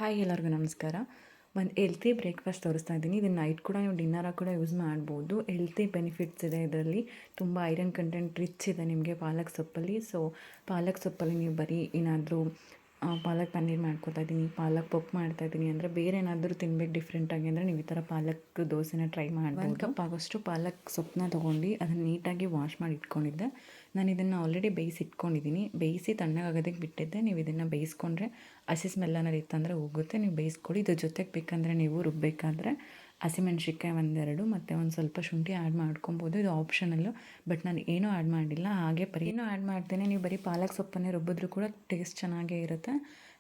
Hi ಎಲ್ಲರಿಗೂ ನಮಸ್ಕಾರ. ಒಂದು ಹೆಲ್ತಿ ಬ್ರೇಕ್ಫಾಸ್ಟ್ ತೋರಿಸ್ತಾ ಇದ್ದೀನಿ. ಇದನ್ನು ನೈಟ್ ಕೂಡ ನೀವು ಡಿನ್ನರಾಗಿ ಕೂಡ ಯೂಸ್ ಮಾಡ್ಬೋದು. ಹೆಲ್ತಿ ಬೆನಿಫಿಟ್ಸ್ ಇದೆ ಇದರಲ್ಲಿ. ತುಂಬ ಐರನ್ ಕಂಟೆಂಟ್ ರಿಚ್ ಇದೆ ನಿಮಗೆ ಪಾಲಕ್ ಸೊಪ್ಪಲ್ಲಿ. ಸೊ ಪಾಲಕ್ ಸೊಪ್ಪಲ್ಲಿ ನೀವು ಬರೀ ಏನಾದರೂ ಪಾಲಕ್ ಪನ್ನೀರ್ ಮಾಡ್ಕೊತಾ ಇದ್ದೀನಿ, ಪಾಲಕ್ ಪಪ್ಪು ಮಾಡ್ತಾಯಿದ್ದೀನಿ ಅಂದರೆ ಬೇರೆ ಏನಾದರೂ ತಿನ್ಬೇಕು ಡಿಫ್ರೆಂಟಾಗಿ ಅಂದರೆ ನೀವು ಈ ಥರ ಪಾಲಕ್ ದೋಸೆನ ಟ್ರೈ ಮಾಡ್ಬೋದು. 1 ಕಪ್ ಆಗೋಷ್ಟು ಪಾಲಕ್ ಸೊಪ್ಪನ್ನ ತೊಗೊಂಡು ಅದನ್ನು ನೀಟಾಗಿ ವಾಶ್ ಮಾಡಿ ಇಟ್ಕೊಂಡಿದ್ದೆ. ನಾನು ಇದನ್ನು ಆಲ್ರೆಡಿ ಬೇಯಿಸಿ ತಣ್ಣಗಾಗೋದಕ್ಕೆ ಬಿಟ್ಟಿದ್ದೆ. ನೀವು ಇದನ್ನು ಬೇಯಿಸ್ಕೊಂಡ್ರೆ ಹಸಿ ಸ್ಮೆಲ್ ಏನಾರು ಇತ್ತಂದರೆ ಹೋಗುತ್ತೆ. ನೀವು ಬೇಯಿಸ್ಕೊಳ್ಳಿ. ಇದ್ರ ಜೊತೆಗೆ ಬೇಕಂದರೆ ನೀವು ರುಬ್ಬಬೇಕಾದ್ರೆ ಹಸಿಮೆಣ್ಸಿನ್ಕಾಯಿ 1-2 ಮತ್ತು ಒಂದು ಸ್ವಲ್ಪ ಶುಂಠಿ ಆ್ಯಡ್ ಮಾಡ್ಕೊಬೋದು. ಇದು ಆಪ್ಷನಲ್ಲು, ಬಟ್ ನಾನು ಏನೂ ಆ್ಯಡ್ ಮಾಡಿಲ್ಲ. ಹಾಗೆ ಏನೂ ಆ್ಯಡ್ ಮಾಡ್ತೇನೆ. ನೀವು ಬರೀ ಪಾಲಕ್ ಸೊಪ್ಪನ್ನೇ ರುಬ್ಬಿದ್ರೂ ಕೂಡ ಟೇಸ್ಟ್ ಚೆನ್ನಾಗೇ ಇರುತ್ತೆ.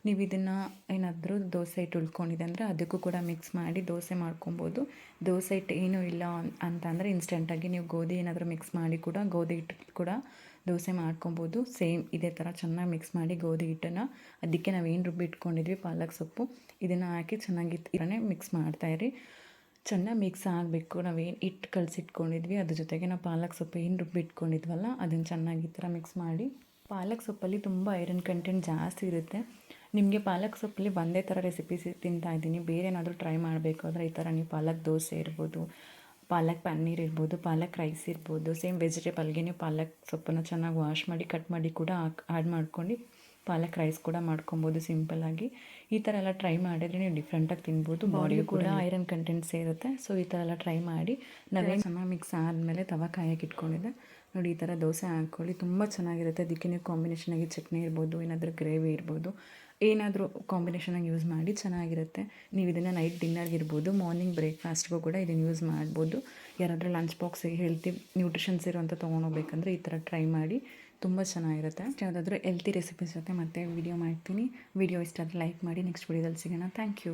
ನೀವು ಇದನ್ನು ಏನಾದರೂ ದೋಸೆ ಹಿಟ್ಟು ಉಳ್ಕೊಂಡಿದೆ ಅಂದರೆ ಅದಕ್ಕೂ ಕೂಡ ಮಿಕ್ಸ್ ಮಾಡಿ ದೋಸೆ ಮಾಡ್ಕೊಬೋದು. ದೋಸೆ ಹಿಟ್ಟು ಏನೂ ಇಲ್ಲ ಅಂತಂದರೆ ಇನ್ಸ್ಟೆಂಟಾಗಿ ನೀವು ಗೋಧಿ ಏನಾದರೂ ಮಿಕ್ಸ್ ಮಾಡಿ ಕೂಡ ಗೋಧಿ ಹಿಟ್ಟು ಕೂಡ ದೋಸೆ ಮಾಡ್ಕೊಬೋದು. ಸೇಮ್ ಇದೇ ಥರ ಚೆನ್ನಾಗಿ ಮಿಕ್ಸ್ ಮಾಡಿ ಗೋಧಿ ಹಿಟ್ಟನ್ನು ಅದಕ್ಕೆ ನಾವೇನು ರುಬ್ಬಿಟ್ಕೊಂಡಿದ್ವಿ ಪಾಲಕ್ ಸೊಪ್ಪು ಇದನ್ನು ಹಾಕಿ ಚೆನ್ನಾಗಿ ಮಿಕ್ಸ್ ಮಾಡ್ತಾಯಿರಿ. ಚೆನ್ನಾಗಿ ಮಿಕ್ಸ್ ಆಗಬೇಕು. ನಾವೇನು ಹಿಟ್ಟು ಕಲಸಿಟ್ಕೊಂಡಿದ್ವಿ ಅದ್ರ ಜೊತೆಗೆ ನಾವು ಪಾಲಕ್ ಸೊಪ್ಪು ಏನು ರುಬ್ಬಿಟ್ಕೊಂಡಿದ್ವಲ್ಲ ಅದನ್ನು ಚೆನ್ನಾಗಿ ಈ ಥರ ಮಿಕ್ಸ್ ಮಾಡಿ. ಪಾಲಕ್ ಸೊಪ್ಪಲ್ಲಿ ತುಂಬ ಐರನ್ ಕಂಟೆಂಟ್ ಜಾಸ್ತಿ ಇರುತ್ತೆ. ನಿಮಗೆ ಪಾಲಕ್ ಸೊಪ್ಪಲ್ಲಿ ಒಂದೇ ಥರ ರೆಸಿಪೀಸ್ ತಿಂತಾಯಿದ್ದೀನಿ. ಬೇರೆ ಏನಾದರೂ ಟ್ರೈ ಮಾಡಬೇಕು ಅಂದರೆ ಈ ಥರ ನೀವು ಪಾಲಕ್ ದೋಸೆ ಇರ್ಬೋದು, ಪಾಲಕ್ ಪನ್ನೀರ್ ಇರ್ಬೋದು, ಪಾಲಕ್ ರೈಸ್ ಇರ್ಬೋದು, ಸೇಮ್ ವೆಜಿಟೇಬಲ್ಗೆ ನೀವು ಪಾಲಕ್ ಸೊಪ್ಪನ್ನು ಚೆನ್ನಾಗಿ ವಾಶ್ ಮಾಡಿ ಕಟ್ ಮಾಡಿ ಕೂಡ ಆ್ಯಡ್ ಮಾಡ್ಕೊಂಡು ಪಾಲಕ್ ರೈಸ್ ಕೂಡ ಮಾಡ್ಕೊಬೋದು ಸಿಂಪಲ್ಲಾಗಿ. ಈ ಥರ ಎಲ್ಲ ಟ್ರೈ ಮಾಡಿದರೆ ನೀವು ಡಿಫ್ರೆಂಟಾಗಿ ತಿನ್ಬೋದು. ಬಾಡಿಗೂ ಕೂಡ ಐರನ್ ಕಂಟೆಂಟ್ ಸೇರುತ್ತೆ. ಸೊ ಈ ಥರ ಎಲ್ಲ ಟ್ರೈ ಮಾಡಿ. ನಾವೇನು ಚೆನ್ನಾಗಿ ಮಿಕ್ಸ್ ಆದಮೇಲೆ ತವ ಕಾಯಕ್ಕೆ ಇಟ್ಕೊಂಡಿದ್ದೆ ನೋಡಿ. ಈ ಥರ ದೋಸೆ ಹಾಕ್ಕೊಳ್ಳಿ, ತುಂಬ ಚೆನ್ನಾಗಿರುತ್ತೆ. ಅದಕ್ಕೆ ನೀವು ಕಾಂಬಿನೇಷನಾಗಿ ಚಟ್ನಿ ಇರ್ಬೋದು, ಏನಾದರೂ ಗ್ರೇವಿ ಇರ್ಬೋದು, ಏನಾದರೂ ಕಾಂಬಿನೇಷನಾಗಿ ಯೂಸ್ ಮಾಡಿ ಚೆನ್ನಾಗಿರುತ್ತೆ. ನೀವು ಇದನ್ನು ನೈಟ್ ಡಿನ್ನರ್ಗೆ ಇರ್ಬೋದು, ಮಾರ್ನಿಂಗ್ ಬ್ರೇಕ್ಫಾಸ್ಟ್ಗೂ ಕೂಡ ಇದನ್ನು ಯೂಸ್ ಮಾಡ್ಬೋದು. ಯಾರಾದರೂ ಲಂಚ್ ಬಾಕ್ಸಿಗೆ ಹೆಲ್ತಿ ನ್ಯೂಟ್ರಿಷನ್ಸ್ ಇರುವಂಥ ತೊಗೊಂಡೋಗ್ಬೇಕಂದ್ರೆ ಈ ಥರ ಟ್ರೈ ಮಾಡಿ, ತುಂಬ ಚೆನ್ನಾಗಿರುತ್ತೆ. ಯಾವುದಾದ್ರೂ ಹೆಲ್ತಿ ರೆಸಿಪೀಸ್ ಜೊತೆ ಮತ್ತೆ ವಿಡಿಯೋ ಮಾಡ್ತೀನಿ. ವಿಡಿಯೋ ಇಷ್ಟ ಆದರೆ ಲೈಕ್ ಮಾಡಿ. ನೆಕ್ಸ್ಟ್ ವಿಡಿಯೋದಲ್ಲಿ ಸಿಗೋಣ. Thank you.